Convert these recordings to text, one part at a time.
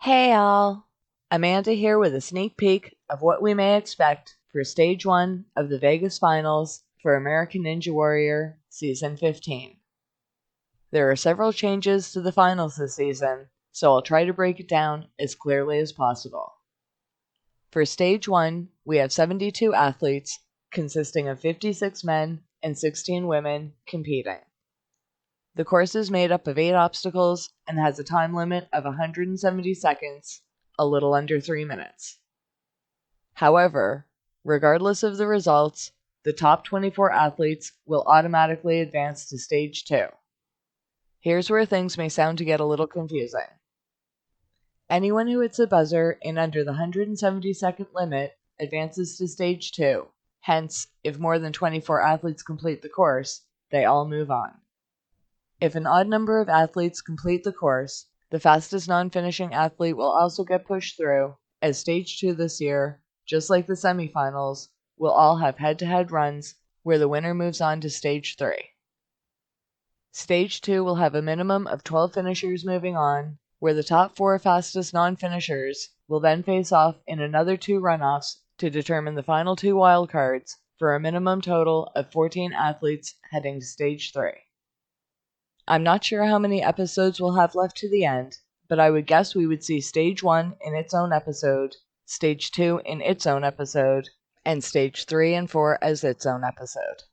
Hey all! Amanda here with a sneak peek of what we may expect for Stage 1 of the Vegas Finals for American Ninja Warrior Season 15. There are several changes to the finals this season, so I'll try to break it down as clearly as possible. For Stage 1, we have 72 athletes consisting of 56 men and 16 women competing. The course is made up of 8 obstacles and has a time limit of 170 seconds, a little under 3 minutes. However, regardless of the results, the top 24 athletes will automatically advance to Stage 2. Here's where things may sound to get a little confusing. Anyone who hits a buzzer in under the 170-second limit advances to Stage 2. Hence, if more than 24 athletes complete the course, they all move on. If an odd number of athletes complete the course, the fastest non-finishing athlete will also get pushed through, as Stage 2 this year, just like the semifinals, will all have head-to-head runs where the winner moves on to Stage 3. Stage 2 will have a minimum of 12 finishers moving on, where the top 4 fastest non-finishers will then face off in another 2 runoffs to determine the final 2 wildcards for a minimum total of 14 athletes heading to Stage 3. I'm not sure how many episodes we'll have left to the end, but I would guess we would see Stage 1 in its own episode, Stage 2 in its own episode, and Stage 3 and 4 as its own episode.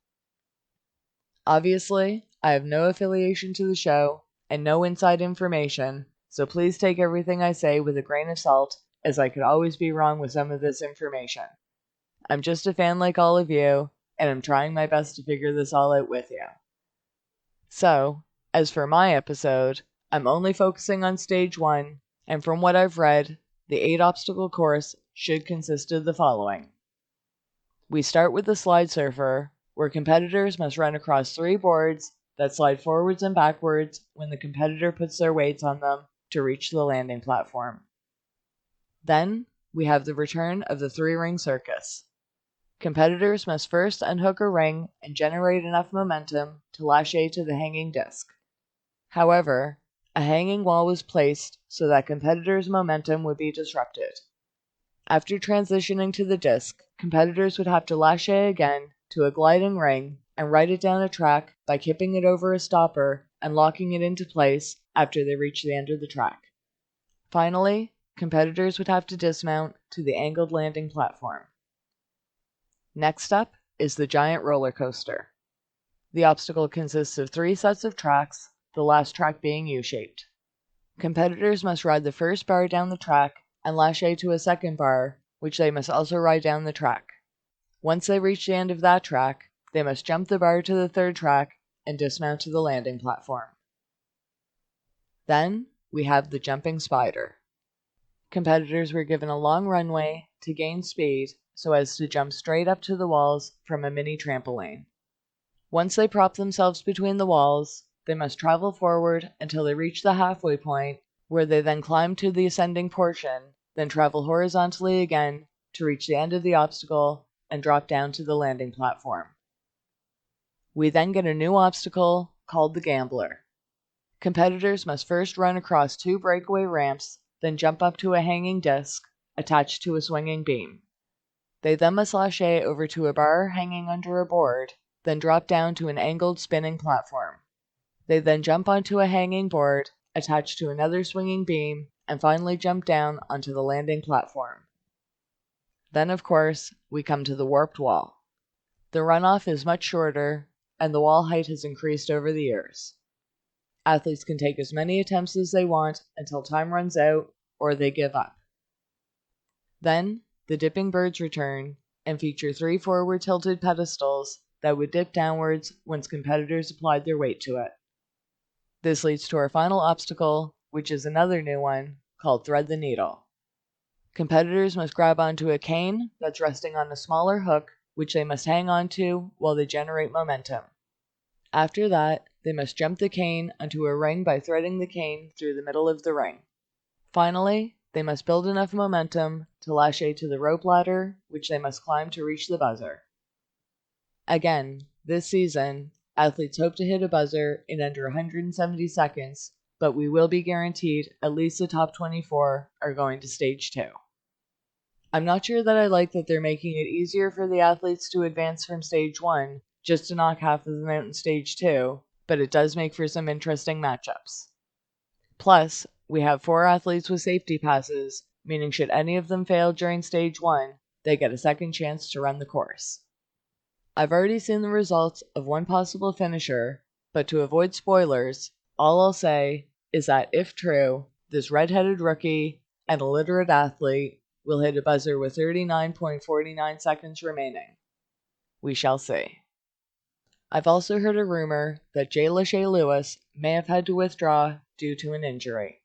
Obviously, I have no affiliation to the show and no inside information, so please take everything I say with a grain of salt, as I could always be wrong with some of this information. I'm just a fan like all of you, and I'm trying my best to figure this all out with you. So, as for my episode, I'm only focusing on Stage 1, and from what I've read, the 8-obstacle course should consist of the following. We start with the slide surfer, where competitors must run across 3 boards that slide forwards and backwards when the competitor puts their weights on them to reach the landing platform. Then, we have the return of the 3-ring circus. Competitors must first unhook a ring and generate enough momentum to lash to the hanging disc. However, a hanging wall was placed so that competitors' momentum would be disrupted. After transitioning to the disc, competitors would have to lash again to a gliding ring and ride it down a track by kipping it over a stopper and locking it into place after they reach the end of the track. Finally, competitors would have to dismount to the angled landing platform. Next up is the giant roller coaster. The obstacle consists of 3 sets of tracks, the last track being U-shaped. Competitors must ride the first bar down the track and lash to a second bar, which they must also ride down the track. Once they reach the end of that track, they must jump the bar to the 3rd track and dismount to the landing platform. Then, we have the jumping spider. Competitors were given a long runway to gain speed so as to jump straight up to the walls from a mini trampoline. Once they prop themselves between the walls, they must travel forward until they reach the halfway point, where they then climb to the ascending portion, then travel horizontally again to reach the end of the obstacle and drop down to the landing platform. We then get a new obstacle called the Gambler. Competitors must first run across 2 breakaway ramps, then jump up to a hanging disc attached to a swinging beam. They then must lash over to a bar hanging under a board, then drop down to an angled spinning platform. They then jump onto a hanging board attached to another swinging beam and finally jump down onto the landing platform. Then, of course, we come to the warped wall. The runoff is much shorter, and the wall height has increased over the years. Athletes can take as many attempts as they want until time runs out or they give up. Then, the dipping birds return and feature 3 forward tilted pedestals that would dip downwards once competitors applied their weight to it. This leads to our final obstacle, which is another new one, called Thread the Needle. Competitors must grab onto a cane that's resting on a smaller hook, which they must hang onto while they generate momentum. After that, they must jump the cane onto a ring by threading the cane through the middle of the ring. Finally, they must build enough momentum to lash to the rope ladder, which they must climb to reach the buzzer. Again, this season, athletes hope to hit a buzzer in under 170 seconds, but we will be guaranteed at least the top 24 are going to Stage 2. I'm not sure that I like that they're making it easier for the athletes to advance from Stage 1 just to knock half of them out in Stage 2, but it does make for some interesting matchups. Plus, we have 4 athletes with safety passes, meaning should any of them fail during Stage 1, they get a second chance to run the course. I've already seen the results of one possible finisher, but to avoid spoilers, all I'll say is that if true, this redheaded rookie and illiterate athlete will hit a buzzer with 39.49 seconds remaining. We shall see. I've also heard a rumor that Jay Lachey Lewis may have had to withdraw due to an injury.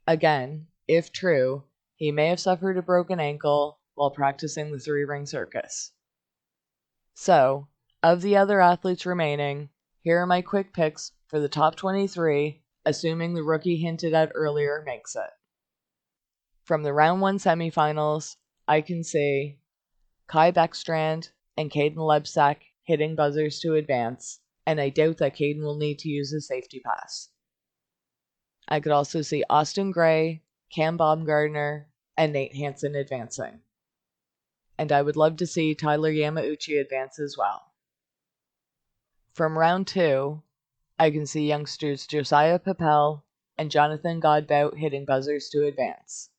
Again, if true, he may have suffered a broken ankle while practicing the 3-ring circus. So, of the other athletes remaining, here are my quick picks for the top 23, assuming the rookie hinted at earlier makes it. From the round 1 semifinals, I can see Kai Beckstrand and Caden Lebsack hitting buzzers to advance, and I doubt that Caden will need to use his safety pass. I could also see Austin Gray, Cam Baumgartner, and Nate Hansen advancing. And I would love to see Tyler Yamauchi advance as well. From round 2, I can see youngsters Josiah Papel and Jonathan Godbout hitting buzzers to advance.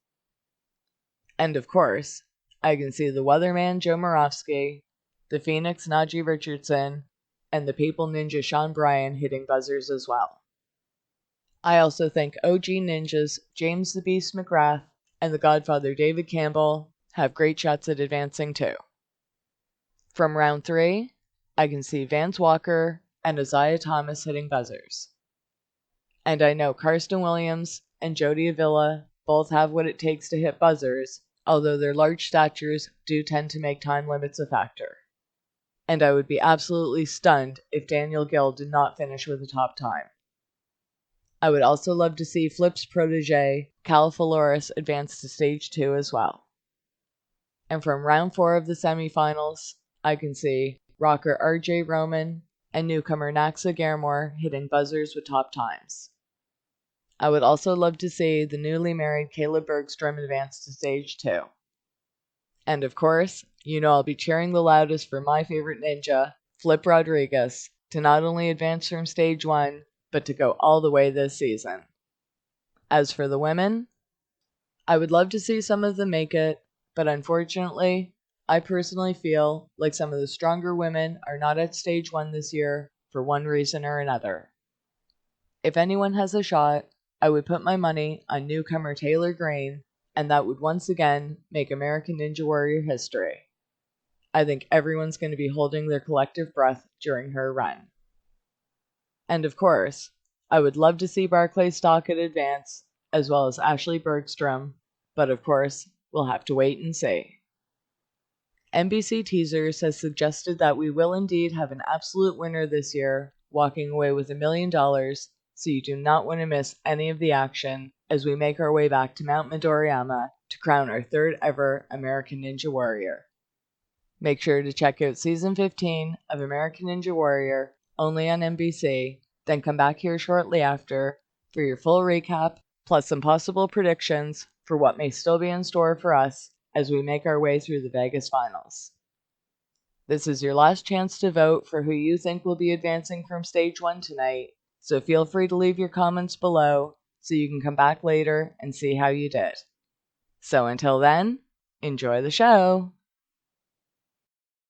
And of course, I can see the Weatherman Joe Moravsky, the Phoenix Najee Richardson, and the Papal Ninja Sean Bryan hitting buzzers as well. I also think OG Ninjas James the Beast McGrath and the Godfather David Campbell have great shots at advancing too. From round 3, I can see Vance Walker and Isaiah Thomas hitting buzzers. And I know Karsten Williams and Jody Avila both have what it takes to hit buzzers, although their large statures do tend to make time limits a factor. And I would be absolutely stunned if Daniel Gill did not finish with a top time. I would also love to see Flip's protege, Cal Faloris, advance to Stage 2 as well. And from round 4 of the semifinals, I can see rocker RJ Roman and newcomer Naxa Garmore hitting buzzers with top times. I would also love to see the newly married Caleb Bergstrom advance to Stage 2. And of course, you know I'll be cheering the loudest for my favorite ninja, Flip Rodriguez, to not only advance from Stage 1, but to go all the way this season. As for the women, I would love to see some of them make it, but unfortunately, I personally feel like some of the stronger women are not at Stage 1 this year for one reason or another. If anyone has a shot, I would put my money on newcomer Taylor Green, and that would once again make American Ninja Warrior history. I think everyone's going to be holding their collective breath during her run. And of course, I would love to see Barclay Stockett advance, as well as Ashley Bergstrom, but of course, we'll have to wait and see. NBC Teasers has suggested that we will indeed have an absolute winner this year, walking away with $1 million, so you do not want to miss any of the action as we make our way back to Mount Midoriyama to crown our 3rd ever American Ninja Warrior. Make sure to check out Season 15 of American Ninja Warrior, only on NBC, then come back here shortly after for your full recap, plus some possible predictions for what may still be in store for us as we make our way through the Vegas finals. This is your last chance to vote for who you think will be advancing from Stage 1 tonight, so feel free to leave your comments below so you can come back later and see how you did. So until then, enjoy the show!